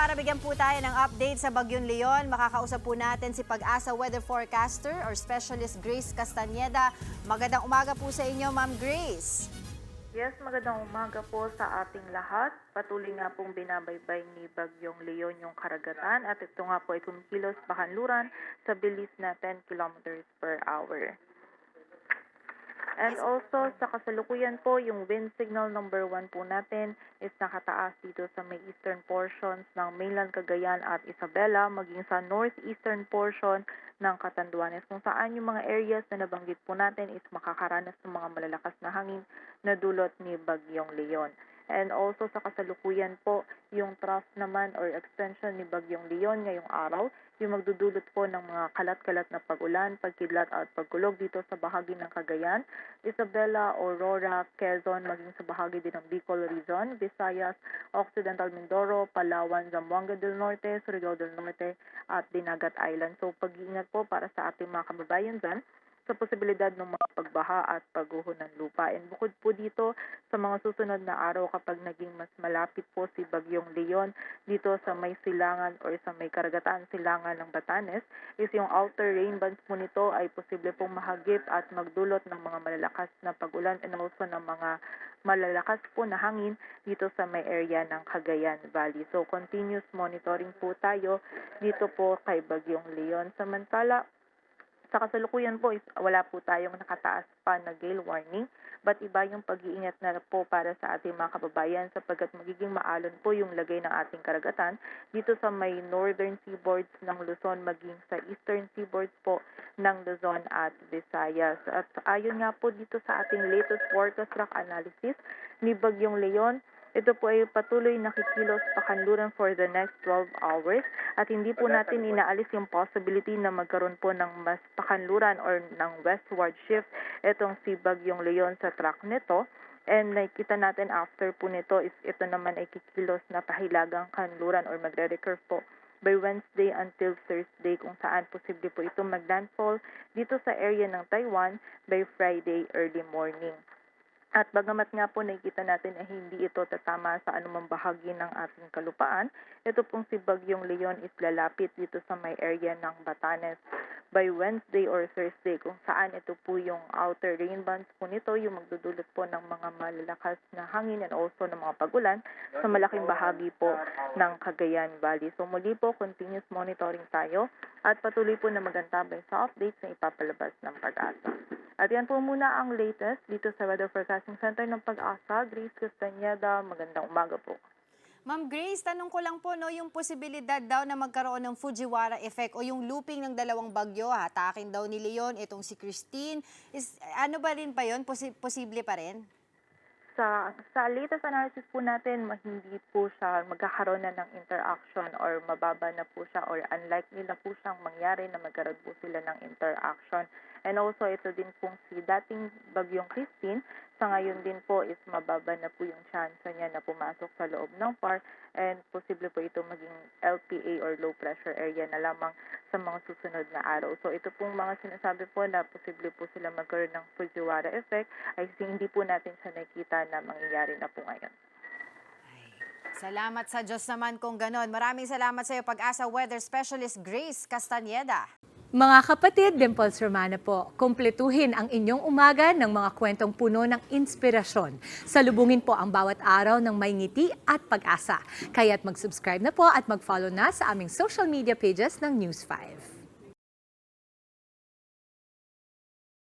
para bigyan po tayo ng update sa Bagyong Leon, makakausap po natin si Pag-asa Weather Forecaster or Specialist Grace Castañeda. Magandang umaga po sa inyo, Ma'am Grace. Yes, magandang umaga po sa ating lahat. Patuloy nga pong binabaybay ni Bagyong Leon yung karagatan at ito nga po ay kumikilos pakanluran sa bilis na 10 kilometers per hour. And also, sa kasalukuyan po, yung wind signal number 1 po natin is nakataas dito sa may eastern portions ng mainland Cagayan at Isabela, maging sa northeastern portion ng Catanduanes, kung saan yung mga areas na nabanggit po natin is makakaranas ng mga malalakas na hangin na dulot ni Bagyong Leon. And also sa kasalukuyan po, yung trough naman or extension ni Bagyong Leon ngayong araw, yung magdudulot po ng mga kalat-kalat na pag-ulan, pagkidlat at pagkulog dito sa bahagi ng Cagayan, Isabela, Aurora, Quezon, maging sa bahagi din ng Bicol Region, Visayas, Occidental Mindoro, Palawan, Zamboanga del Norte, Surigao del Norte at Dinagat Island. So pag-iingat po para sa ating mga kababayan dyan sa posibilidad ng mga pagbaha at pagguho ng lupa. And bukod po dito, sa mga susunod na araw kapag naging mas malapit po si Bagyong Leon dito sa may silangan or sa may karagatan silangan ng Batanes, is yung outer rain bands po nito ay posible pong mahagip at magdulot ng mga malalakas na pag-ulan and also ng mga malalakas po na hangin dito sa may area ng Cagayan Valley. So continuous monitoring po tayo dito po kay Bagyong Leon. Samantala, sa kasalukuyan po is wala po tayong nakataas pa na gale warning, but iba yung pag-iingat na po para sa ating mga kababayan sapagkat magiging maalon po yung lagay ng ating karagatan dito sa may northern seaboards ng Luzon maging sa eastern seaboards po ng Luzon at Visayas. At ayon nga po dito sa ating latest forecast track analysis ni Bagyong Leon, ito po ay patuloy na kikilos pakanluran for the next 12 hours at hindi po natin inaalis yung possibility na magkaroon po ng mas pakanluran or ng westward shift itong si Bagyong Leon sa track nito. And nakikita natin after po nito is ito naman ay kikilos na pahilagang kanluran or magre-recurve po by Wednesday until Thursday kung saan posible po itong maglandfall dito sa area ng Taiwan by Friday early morning. At bagamat nga po nakikita natin na hindi ito tatama sa anumang bahagi ng ating kalupaan, ito pong si Bagyong Leon is lalapit dito sa may area ng Batanes by Wednesday or Thursday kung saan ito po yung outer rain bands po nito, yung magdudulot po ng mga malalakas na hangin and also ng mga pagulan sa malaking bahagi po ng Cagayan Valley. So muli po, continuous monitoring tayo at patuloy po na magantabay sa updates na ipapalabas ng Pag-asa. At yan po muna ang latest dito sa Weather Forecasting Center ng Pag-asa. Grace Castañeda, magandang umaga po. Ma'am Grace, tanong ko lang po, yung posibilidad daw na magkaroon ng Fujiwara effect o yung looping ng dalawang bagyo, hatakin daw ni Leon, itong si Christine, ano ba rin pa yun? Posible pa rin? Sa latest analysis po natin, hindi po siya magkakaroon na ng interaction or mababa na po siya or unlikely na po siyang mangyari na magkaroon po sila ng interaction. And also, ito din pong si dating Bagyong Christine, sa ngayon din po is mababa na po yung chance niya na pumasok sa loob ng FAR and posible po ito maging LPA or low pressure area na lamang sa mga susunod na araw. So ito pong mga sinasabi po na posible po sila magkaroon ng Fujiwara effect ay hindi po natin siya nakikita na mangyayari na po ngayon. Salamat sa Diyos naman kung ganon. Maraming salamat sa iyo, Pag-asa Weather Specialist Grace Castañeda. Mga kapatid, Dimples Romana po, kumpletuhin ang inyong umaga ng mga kwentong puno ng inspirasyon. Salubungin po ang bawat araw ng may ngiti at pag-asa. Kaya't mag-subscribe na po at mag-follow na sa aming social media pages ng News 5.